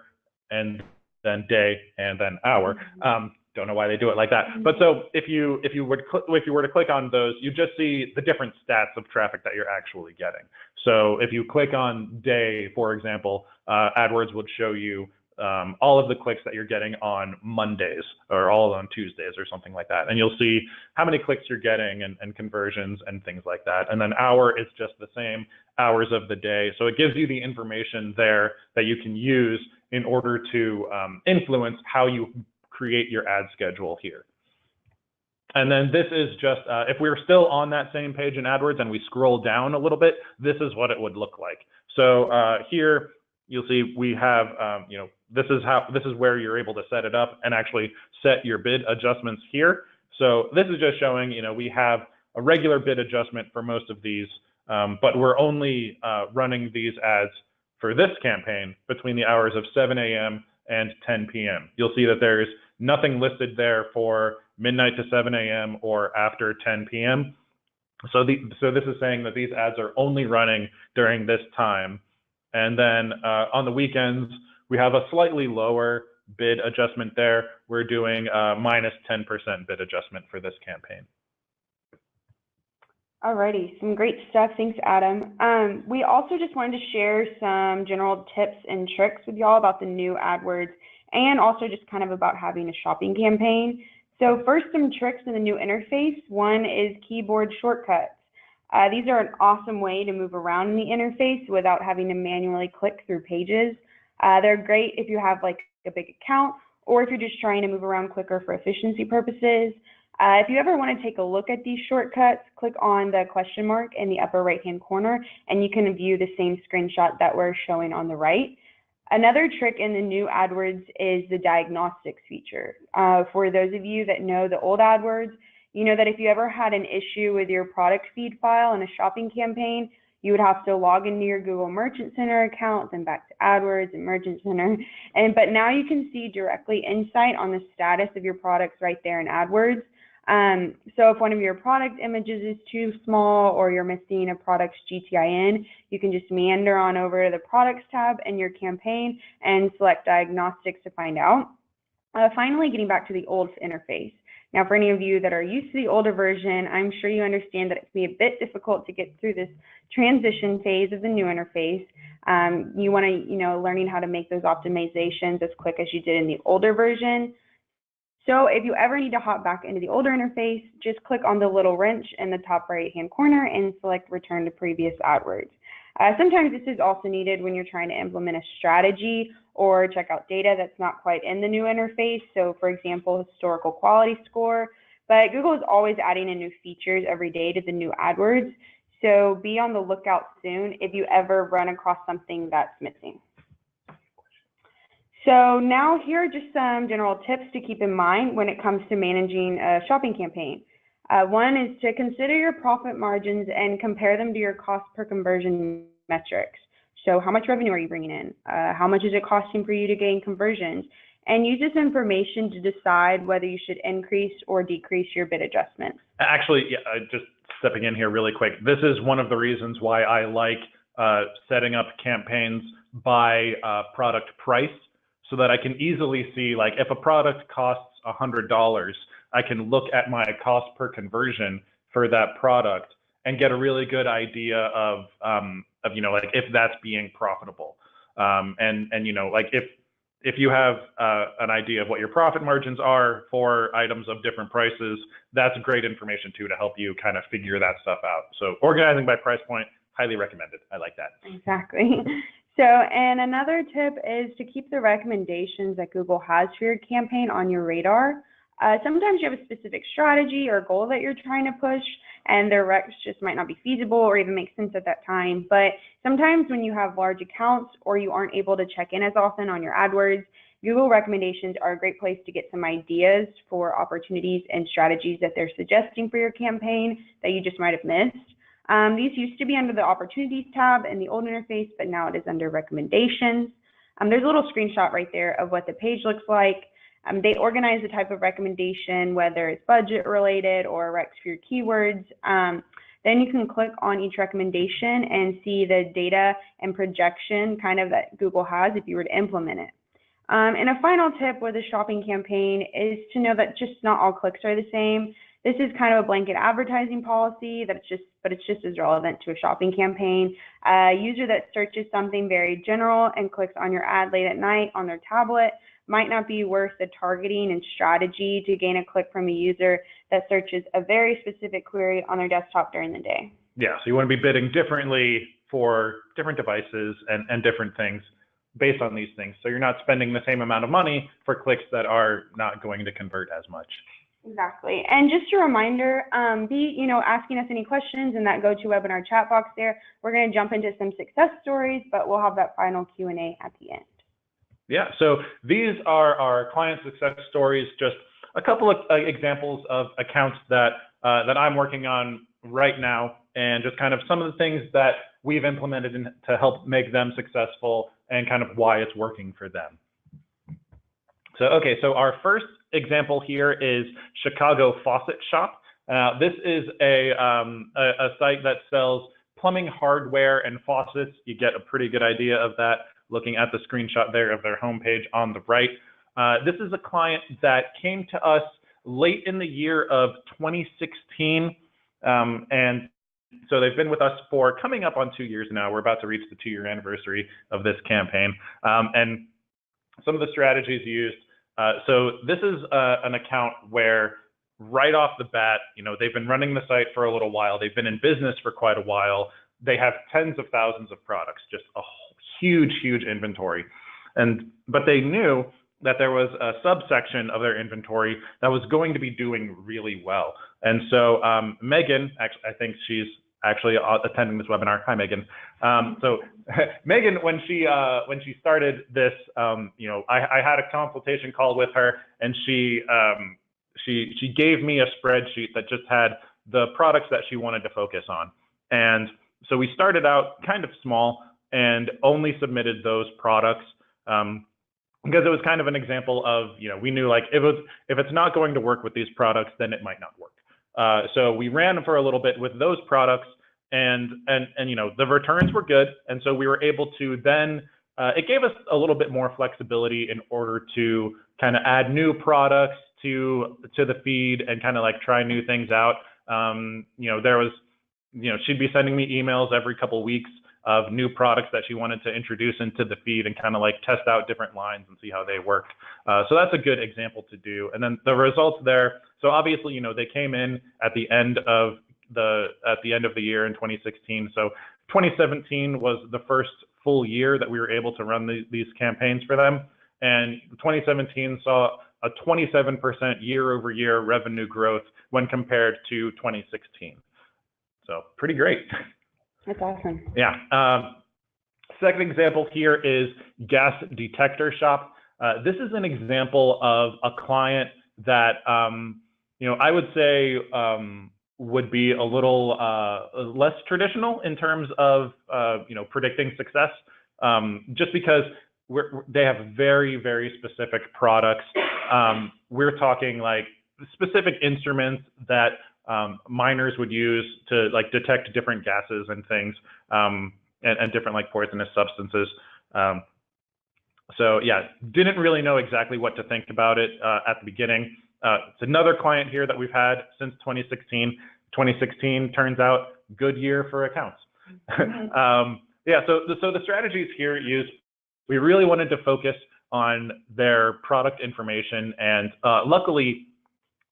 and then day and then hour. Don't know why they do it like that. But so if you were to click on those, you just see the different stats of traffic that you're actually getting. So if you click on day, for example, AdWords would show you all of the clicks that you're getting on Mondays or all on Tuesdays or something like that. And you'll see how many clicks you're getting and conversions and things like that. And then hour is just the same, hours of the day. So it gives you the information there that you can use in order to influence how you create your ad schedule here. And then this is just, if we were still on that same page in AdWords and we scroll down a little bit, this is what it would look like. So here you'll see we have, this is where you're able to set it up and actually set your bid adjustments here. So this is just showing, we have a regular bid adjustment for most of these, but we're only running these ads for this campaign between the hours of 7 a.m. and 10 p.m. You'll see that there's nothing listed there for midnight to 7 a.m. or after 10 p.m. So this is saying that these ads are only running during this time. And then on the weekends, we have a slightly lower bid adjustment there. We're doing minus 10% bid adjustment for this campaign. Alrighty, some great stuff. Thanks, Adam. We also just wanted to share some general tips and tricks with y'all about the new AdWords and also just kind of about having a shopping campaign. So first, some tricks in the new interface. One is keyboard shortcuts. These are an awesome way to move around in the interface without having to manually click through pages. They're great if you have like a big account or if you're just trying to move around quicker for efficiency purposes. If you ever want to take a look at these shortcuts, click on the question mark in the upper right-hand corner and you can view the same screenshot that we're showing on the right. Another trick in the new AdWords is the diagnostics feature. For those of you that know the old AdWords, you know that if you ever had an issue with your product feed file in a shopping campaign, you would have to log into your Google Merchant Center account, then back to AdWords and Merchant Center. But now you can see directly insight on the status of your products right there in AdWords. So if one of your product images is too small or you're missing a product's GTIN, you can just meander on over to the products tab in your campaign and select diagnostics to find out. Finally, getting back to the old interface. Now, for any of you that are used to the older version, I'm sure you understand that it can be a bit difficult to get through this transition phase of the new interface. You want to, learning how to make those optimizations as quick as you did in the older version. So if you ever need to hop back into the older interface, just click on the little wrench in the top right-hand corner and select Return to Previous AdWords. Sometimes this is also needed when you're trying to implement a strategy or check out data that's not quite in the new interface. So for example, historical quality score, but Google is always adding in new features every day to the new AdWords. So be on the lookout soon if you ever run across something that's missing. So now here are just some general tips to keep in mind when it comes to managing a shopping campaign. One is to consider your profit margins and compare them to your cost per conversion metrics. So how much revenue are you bringing in? How much is it costing for you to gain conversions? And use this information to decide whether you should increase or decrease your bid adjustments. Actually, yeah, just stepping in here really quick. This is one of the reasons why I like setting up campaigns by product price, so that I can easily see, like, if a product costs $100, I can look at my cost per conversion for that product and get a really good idea of like, if that's being profitable. And like, if you have an idea of what your profit margins are for items of different prices, that's great information too to help you kind of figure that stuff out. So organizing by price point, highly recommended. I like that. Exactly. So, and another tip is to keep the recommendations that Google has for your campaign on your radar. Sometimes you have a specific strategy or goal that you're trying to push, and their recs just might not be feasible or even make sense at that time. But sometimes when you have large accounts or you aren't able to check in as often on your AdWords, Google recommendations are a great place to get some ideas for opportunities and strategies that they're suggesting for your campaign that you just might have missed. These used to be under the Opportunities tab in the old interface, but now it is under Recommendations. There's a little screenshot right there of what the page looks like. They organize the type of recommendation, whether it's budget related or recs for your keywords. Then you can click on each recommendation and see the data and projection kind of that Google has if you were to implement it. And a final tip with a shopping campaign is to know that just not all clicks are the same. This is kind of a blanket advertising policy but it's just as relevant to a shopping campaign. A user that searches something very general and clicks on your ad late at night on their tablet might not be worth the targeting and strategy to gain a click from a user that searches a very specific query on their desktop during the day. Yeah, so you want to be bidding differently for different devices and different things based on these things. So you're not spending the same amount of money for clicks that are not going to convert as much. Exactly. And just a reminder, be asking us any questions in that GoToWebinar chat box there. We're going to jump into some success stories, but we'll have that final Q&A at the end. Yeah, so these are our client success stories, just a couple of examples of accounts that I'm working on right now, and just kind of some of the things that we've implemented to help make them successful and kind of why it's working for them. So, okay, so our first example here is Chicago Faucet Shop. This is a site that sells plumbing hardware and faucets. You get a pretty good idea of that looking at the screenshot there of their homepage on the right. This is a client that came to us late in the year of 2016. And so they've been with us for coming up on 2 years now. We're about to reach the 2-year anniversary of this campaign. And some of the strategies used. So this is an account where right off the bat, they've been running the site for a little while. They've been in business for quite a while. They have tens of thousands of products, just a huge, huge inventory. But they knew that there was a subsection of their inventory that was going to be doing really well. And so Megan, I think she's actually attending this webinar. Hi, Megan. So Megan, when she started this, I had a consultation call with her, and she gave me a spreadsheet that just had the products that she wanted to focus on. And so we started out kind of small and only submitted those products because it was kind of an example of, we knew, like, if it's not going to work with these products, then it might not work. So we ran for a little bit with those products, and the returns were good, and so we were able to then it gave us a little bit more flexibility in order to kind of add new products to the feed and kind of like try new things out. There was, she'd be sending me emails every couple weeks of new products that she wanted to introduce into the feed and kind of like test out different lines and see how they worked. So that's a good example to do. And then the results there. So obviously, they came in at the end of the year in 2016. So 2017 was the first full year that we were able to run these campaigns for them. And 2017 saw a 27% year-over-year revenue growth when compared to 2016. So pretty great. That's awesome. Yeah. Second example here is Gas Detector Shop. This is an example of a client that, I would say would be a little less traditional in terms of, predicting success, just because they have very, very specific products. We're talking like specific instruments that miners would use to like detect different gases and things, and different like poisonous substances. So yeah, didn't really know exactly what to think about it at the beginning. It's another client here that we've had since 2016. 2016 turns out good year for accounts. Yeah, so the strategies here is we really wanted to focus on their product information, and luckily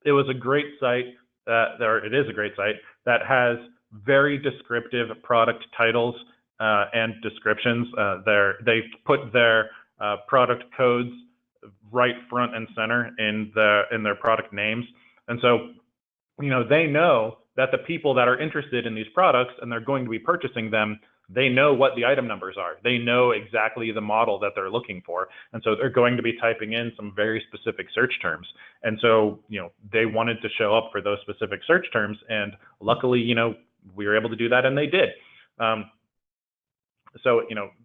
it was a great site. It is a great site that has very descriptive product titles and descriptions. They put their product codes right front and center in their product names, and so they know that the people that are interested in these products and they're going to be purchasing them, they know what the item numbers are. They know exactly the model that they're looking for. And so they're going to be typing in some very specific search terms. And so, they wanted to show up for those specific search terms. And luckily, we were able to do that, and they did. So,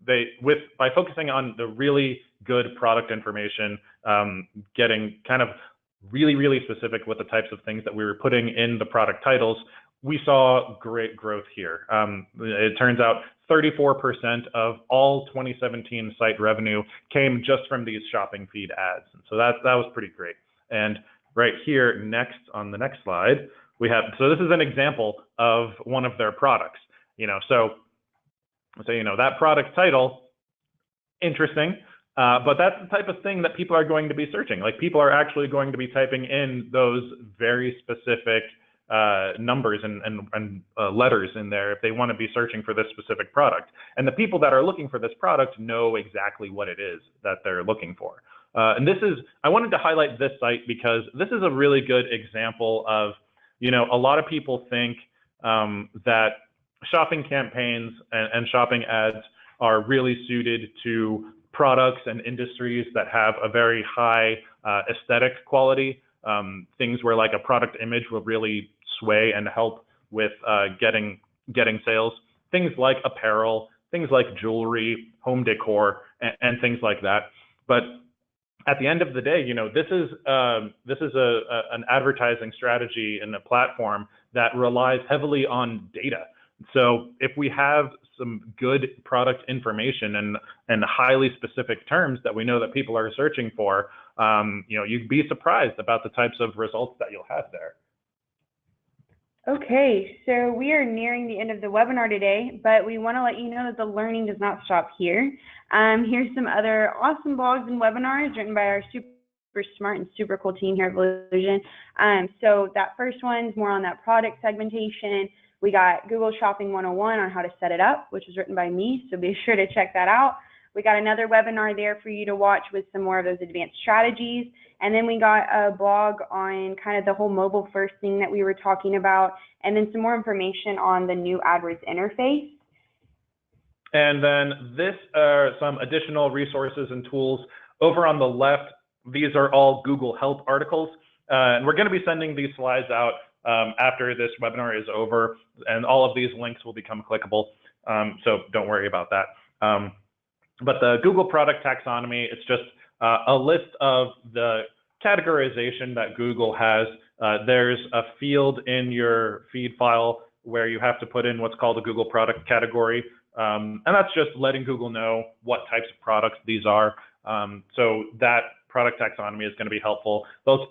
by focusing on the really good product information, getting kind of really, really specific with the types of things that we were putting in the product titles, we saw great growth here. It turns out 34% of all 2017 site revenue came just from these shopping feed ads. And so that was pretty great. And right here, next on the next slide, we have, so this is an example of one of their products. So that product title, interesting. But that's the type of thing that people are going to be searching. Like, people are actually going to be typing in those very specific numbers and letters in there if they want to be searching for this specific product. And the people that are looking for this product know exactly what it is that they're looking for. And I wanted to highlight this site because this is a really good example of, a lot of people think that shopping campaigns and shopping ads are really suited to products and industries that have a very high aesthetic quality, things where like a product image will really sway and help with getting sales, things like apparel, things like jewelry, home decor, and things like that. But at the end of the day, this is an advertising strategy and a platform that relies heavily on data. So if we have some good product information and highly specific terms that we know that people are searching for, you'd be surprised about the types of results that you'll have there. Okay, so we are nearing the end of the webinar today, but we want to let you know that the learning does not stop here. Here's some other awesome blogs and webinars written by our super smart and super cool team here at Volusion. So that first one's more on that product segmentation. We got Google Shopping 101 on how to set it up, which was written by me, so be sure to check that out. We got another webinar there for you to watch with some more of those advanced strategies. And then we got a blog on kind of the whole mobile first thing that we were talking about, and then some more information on the new AdWords interface. And then this are some additional resources and tools. Over on the left, these are all Google Help articles. And we're going to be sending these slides out after this webinar is over, and all of these links will become clickable. So don't worry about that. But the Google product taxonomy, it's just a list of the categorization that Google has. There's a field in your feed file where you have to put in what's called a Google product category. And that's just letting Google know what types of products these are. So that product taxonomy is going to be helpful.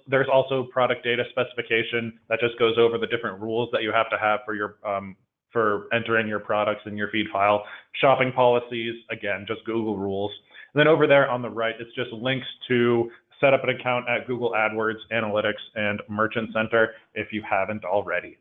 There's also product data specification that just goes over the different rules that you have to have for your for entering your products in your feed file. Shopping policies, again, just Google rules. And then over there on the right, it's just links to set up an account at Google AdWords, Analytics, and Merchant Center if you haven't already.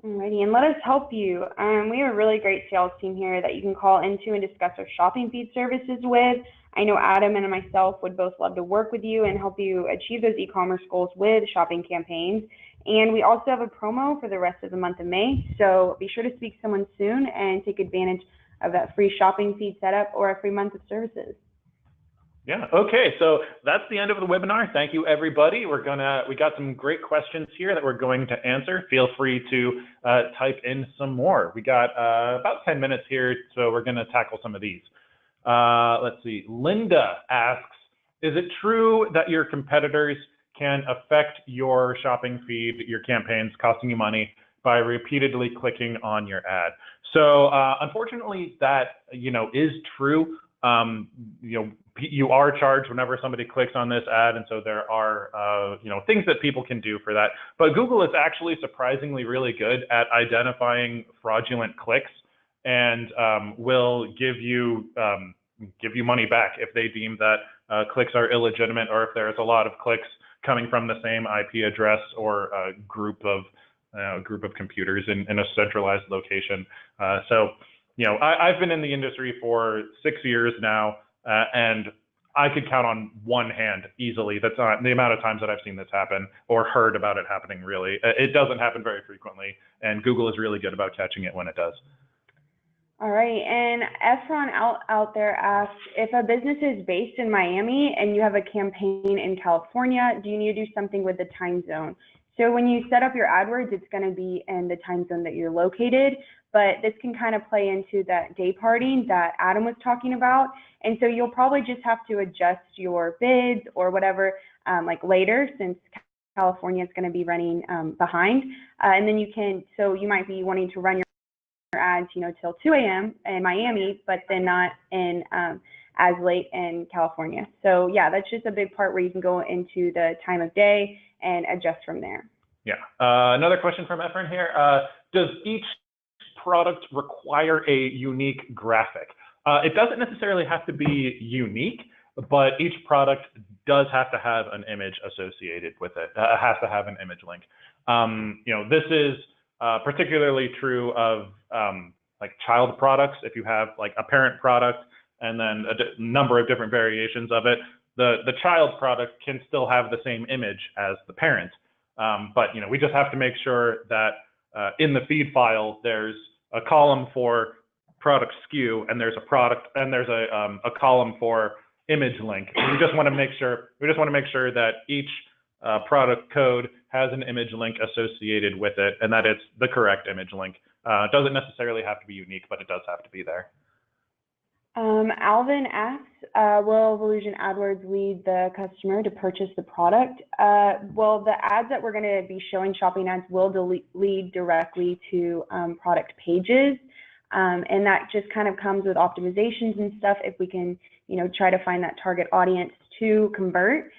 Alrighty, and let us help you. We have a really great sales team here that you can call into and discuss our shopping feed services with. I know Adam and myself would both love to work with you and help you achieve those e-commerce goals with shopping campaigns. And we also have a promo for the rest of the month of May, so be sure to speak to someone soon and take advantage of that free shopping feed setup or a free month of services. Yeah, okay, so that's the end of the webinar. Thank you, everybody. We got some great questions here that we're going to answer. Feel free to type in some more. We got about 10 minutes here, so we're gonna tackle some of these. Let's see, Linda asks, is it true that your competitors can affect your shopping feed, your campaigns, costing you money by repeatedly clicking on your ad? So unfortunately, that is true. You are charged whenever somebody clicks on this ad, and so there are things that people can do for that. But Google is actually surprisingly really good at identifying fraudulent clicks, and will give you money back if they deem that clicks are illegitimate, or if there's a lot of clicks coming from the same IP address or a group of computers in a centralized location. I've been in the industry for 6 years now, and I could count on one hand easily that's not the amount of times that I've seen this happen or heard about it happening. Really, it doesn't happen very frequently, and Google is really good about catching it when it does. All right, and Efron out there asks, if a business is based in Miami and you have a campaign in California, do you need to do something with the time zone? So when you set up your AdWords, it's going to be in the time zone that you're located, but this can kind of play into that day parting that Adam was talking about. And so you'll probably just have to adjust your bids or whatever like later, since California is going to be running behind. And then you might be wanting to run your ads, till 2 a.m. in Miami, but then not in as late in California. So yeah, that's just a big part where you can go into the time of day and adjust from there. Yeah. Another question from Efren here. Does each product require a unique graphic? It doesn't necessarily have to be unique, but each product does have to have an image associated with it. It has to have an image link. This is particularly true of like child products. If you have like a parent product and then a number of different variations of it, the child product can still have the same image as the parent. But we just have to make sure that in the feed file there's a column for product SKU, and there's a column for image link. We just want to make sure that each product code has an image link associated with it, and that it's the correct image link. It doesn't necessarily have to be unique, but it does have to be there. Alvin asks, will Volusion AdWords lead the customer to purchase the product? Well, the ads that we're going to be showing, shopping ads, will lead directly to product pages. And that just kind of comes with optimizations and stuff if we can, try to find that target audience to convert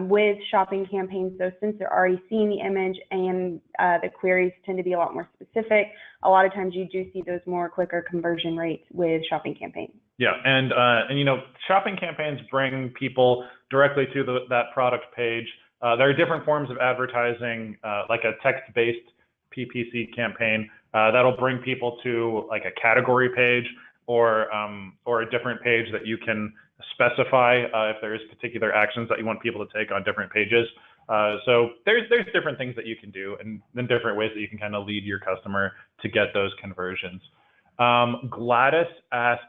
with shopping campaigns. So since they're already seeing the image and the queries tend to be a lot more specific, a lot of times you do see those more quicker conversion rates with shopping campaigns. Yeah, and shopping campaigns bring people directly to that product page. There are different forms of advertising, like a text-based PPC campaign that'll bring people to like a category page or a different page that you can specify if there's particular actions that you want people to take on different pages. So there's different things that you can do, and then different ways that you can kind of lead your customer to get those conversions. Gladys asks,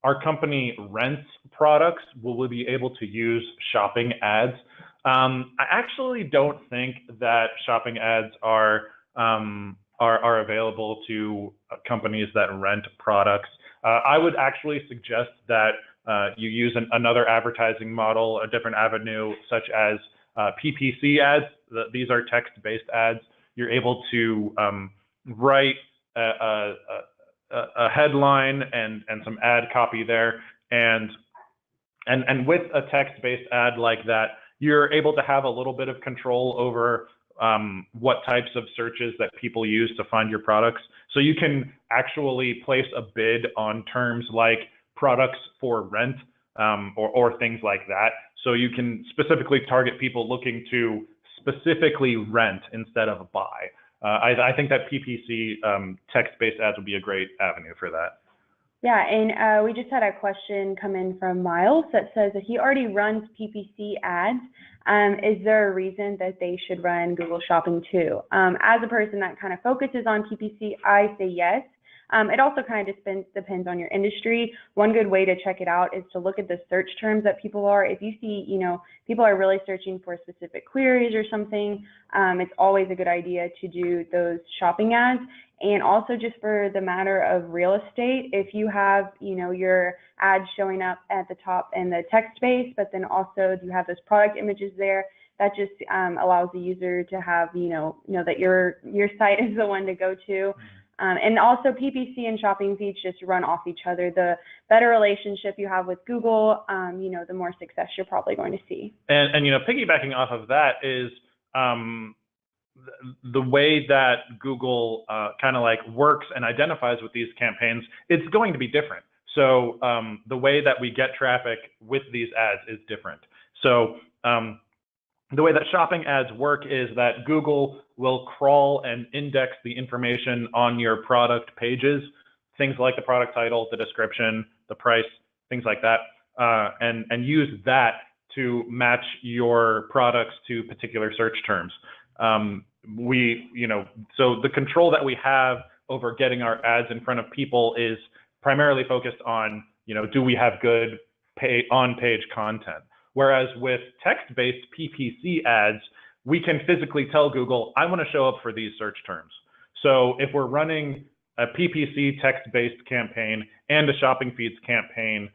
our company rents products. Will we be able to use shopping ads? I actually don't think that shopping ads are available to companies that rent products. I would actually suggest that you use another advertising model, a different avenue, such as PPC ads. These are text-based ads. You're able to write a headline and some ad copy there, and And with a text-based ad like that, you're able to have a little bit of control over what types of searches that people use to find your products. So you can actually place a bid on terms like products for rent or things like that. So you can specifically target people looking to specifically rent instead of buy. I think that PPC text-based ads would be a great avenue for that. Yeah, and we just had a question come in from Miles that says that he already runs PPC ads. Is there a reason that they should run Google Shopping too? As a person that kind of focuses on PPC, I say yes. It also kind of depends on your industry. One good way to check it out is to look at the search terms that people are. If you see, people are really searching for specific queries or something, it's always a good idea to do those shopping ads. And also just for the matter of real estate, if you have, your ads showing up at the top in the text space, but then also you have those product images there, that just allows the user to have, know that your site is the one to go to. And also PPC and shopping feeds just run off each other. The better relationship you have with Google, the more success you're probably going to see. And piggybacking off of that is the way that Google kind of like works and identifies with these campaigns, it's going to be different. So the way that we get traffic with these ads is different. So the way that shopping ads work is that Google will crawl and index the information on your product pages, things like the product title, the description, the price, things like that, and use that to match your products to particular search terms. So the control that we have over getting our ads in front of people is primarily focused on, do we have good on-page content? Whereas with text-based PPC ads, we can physically tell Google, I want to show up for these search terms. So if we're running a PPC text-based campaign and a shopping feeds campaign,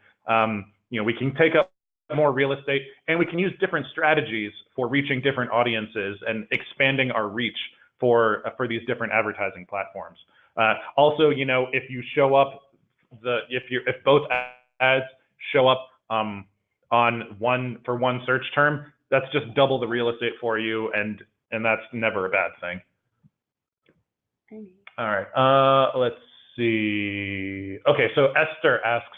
we can take up more real estate, and we can use different strategies for reaching different audiences and expanding our reach for these different advertising platforms. Also, if you show up, if both ads show up on one search term, that's just double the real estate for you, and that's never a bad thing. All right, let's see. Okay, so Esther asks,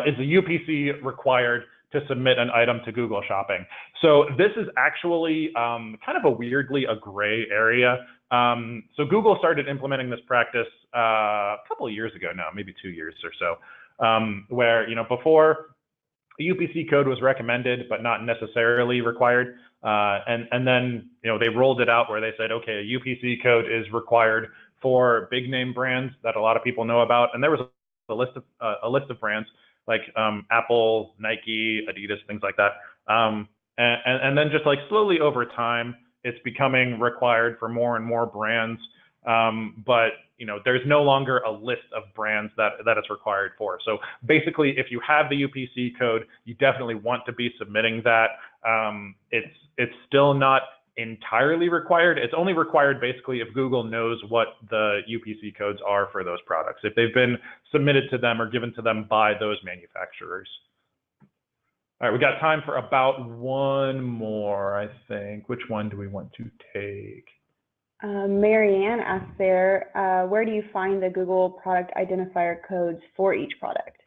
is the UPC required to submit an item to Google Shopping? So this is actually kind of a gray area. So Google started implementing this practice a couple of years ago now, maybe 2 years or so, where before the UPC code was recommended but not necessarily required, and then they rolled it out where they said, okay, a UPC code is required for big name brands that a lot of people know about, and there was a list of brands like Apple, Nike, Adidas, things like that. And then just like slowly over time, it's becoming required for more and more brands. But there's no longer a list of brands that it's required for. So basically, if you have the UPC code, you definitely want to be submitting that. It's still not entirely required. It's only required basically if Google knows what the UPC codes are for those products, if they've been submitted to them or given to them by those manufacturers. All right, we got time for about one more, I think. Which one do we want to take? Marianne asked there, where do you find the Google product identifier codes for each product?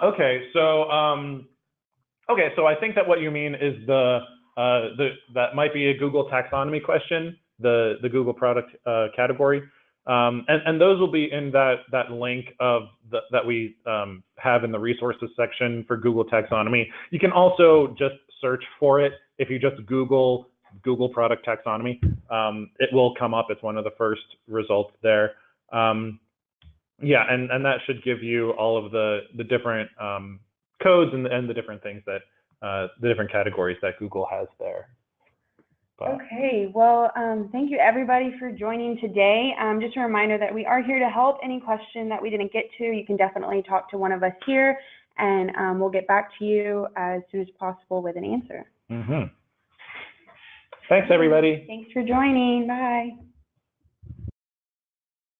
Okay. So I think that what you mean is that might be a Google taxonomy question, the Google product category. And those will be in that link that we have in the resources section for Google taxonomy. You can also just search for it. If you just Google product taxonomy, it will come up. It's one of the first results there. Yeah, and that should give you all of the different codes and the different things that the different categories that Google has there. Okay, well, thank you everybody for joining today. Just a reminder that we are here to help. Any question that we didn't get to, you can definitely talk to one of us here, and we'll get back to you as soon as possible with an answer. Thanks, everybody. Thanks for joining. Bye.